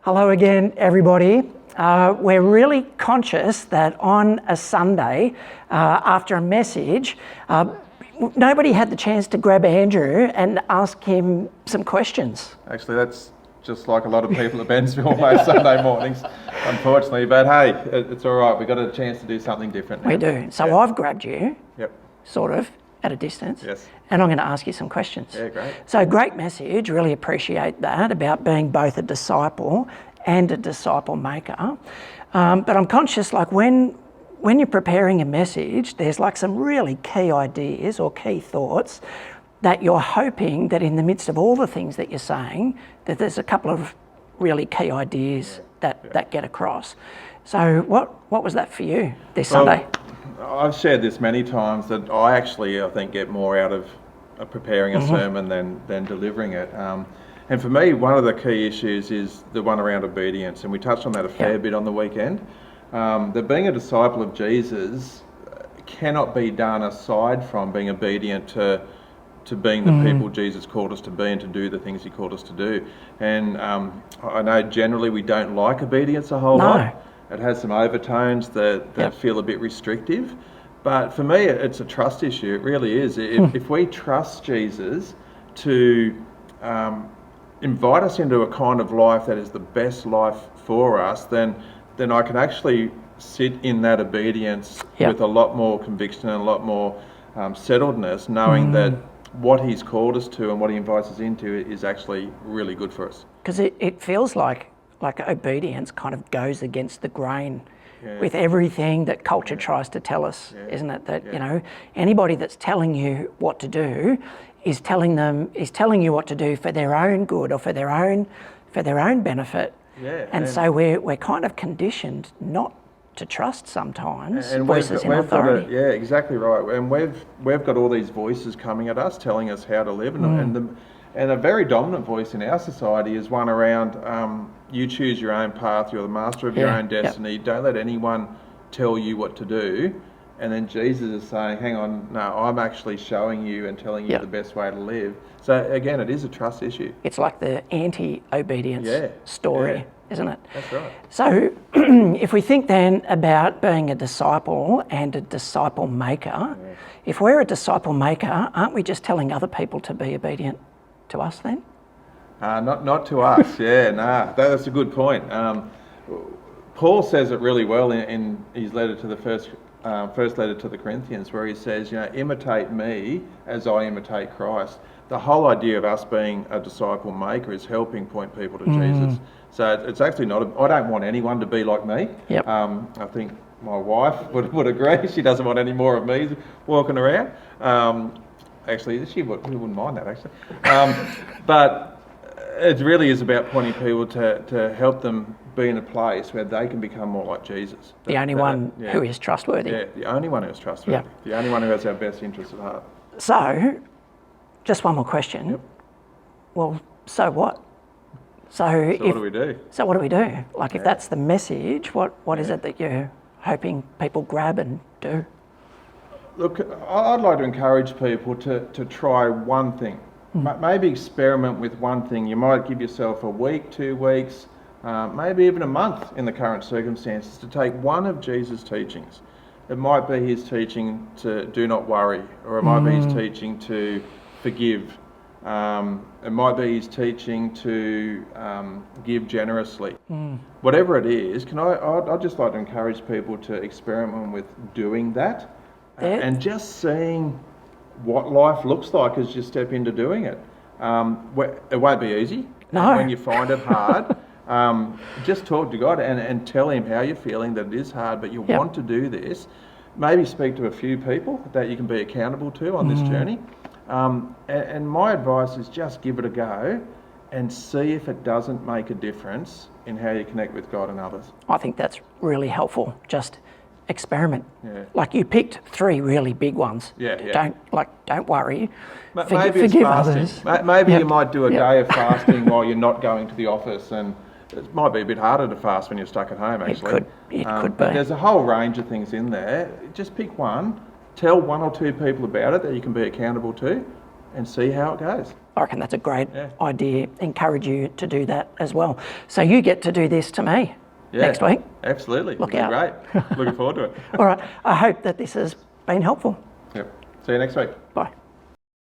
Hello again, everybody. We're really conscious that on a Sunday, after a message, nobody had the chance to grab Andrew and ask him some questions. Actually, that's just like a lot of people at Bensville most Sunday mornings, unfortunately. But hey, it's all right. We've got a chance to do something different now. We do. So I've grabbed you, sort of, at a distance. Yes. And I'm going to ask you some questions. Yeah, great. So great message, really appreciate that, about being both a disciple and a disciple maker. But I'm conscious, like when you're preparing a message, there's like some really key ideas or key thoughts that you're hoping that in the midst of all the things that you're saying, that there's a couple of really key ideas that get across. So what was that for you this Sunday? I've shared this many times that I think get more out of preparing a sermon than delivering it. And for me, one of the key issues is the one around obedience, and we touched on that a fair bit on the weekend. That being a disciple of Jesus cannot be done aside from being obedient to being the people Jesus called us to be and to do the things he called us to do. And I know generally we don't like obedience a whole lot. It has some overtones that feel a bit restrictive. But for me, it's a trust issue. It really is. If we trust Jesus to invite us into a kind of life that is the best life for us, then I can actually sit in that obedience with a lot more conviction and a lot more settledness, knowing that what he's called us to and what he invites us into is actually really good for us. Because it feels like obedience kind of goes against the grain with everything that culture tries to tell us, isn't it? That you know, anybody that's telling you what to do is telling you what to do for their own good or for their own benefit. And so we're kind of conditioned not to trust sometimes voices in authority. Exactly right. And we've got all these voices coming at us, telling us how to live, and a very dominant voice in our society is one around you choose your own path, you're the master of your own destiny, don't let anyone tell you what to do. And then Jesus is saying, hang on, no, I'm actually showing you and telling you the best way to live. So again, it is a trust issue. It's like the anti-obedience story, isn't it? That's right. So if we think then about being a disciple and a disciple maker, if we're a disciple maker, aren't we just telling other people to be obedient to us then? Not to us, that's a good point. Paul says it really well in his letter to the first letter to the Corinthians, where he says, imitate me as I imitate Christ. The whole idea of us being a disciple maker is helping point people to Jesus. So it's actually I don't want anyone to be like me. I think my wife would agree. She doesn't want any more of me walking around. Actually, she wouldn't mind that, actually. But it really is about pointing people to help them be in a place where they can become more like Jesus. The only one who is trustworthy. Yeah, the only one who is trustworthy. The only one who has our best interests at heart. So, just one more question. Well, so what? So what do we do? So what do we do? Like, if that's the message, what is it that you're hoping people grab and do? Look, I'd like to encourage people to try one thing. Maybe experiment with one thing. You might give yourself a week, 2 weeks, maybe even a month in the current circumstances to take one of Jesus' teachings. It might be his teaching to do not worry, or it might be his teaching to forgive. It might be his teaching to give generously. Whatever it is, I'd just like to encourage people to experiment with doing that and just seeing what life looks like as you step into doing it. It won't be easy. No. When you find it hard, just talk to God and tell him how you're feeling, that it is hard, but you want to do this. Maybe speak to a few people that you can be accountable to on this journey. And my advice is just give it a go and see if it doesn't make a difference in how you connect with God and others. I think that's really helpful. Just experiment. Like, you picked 3 really big ones. Don't worry. Forgive others. Maybe you might do a day of fasting while you're not going to the office, and it might be a bit harder to fast when you're stuck at home, actually. It could be. But there's a whole range of things in there. Just pick one, tell 1 or 2 people about it that you can be accountable to, and see how it goes. I reckon that's a great Yeah. idea. Encourage you to do that as well. So you get to do this to me next week. Absolutely. Look It'll be out. Great. Looking forward to it. All right. I hope that this has been helpful. Yep. See you next week. Bye.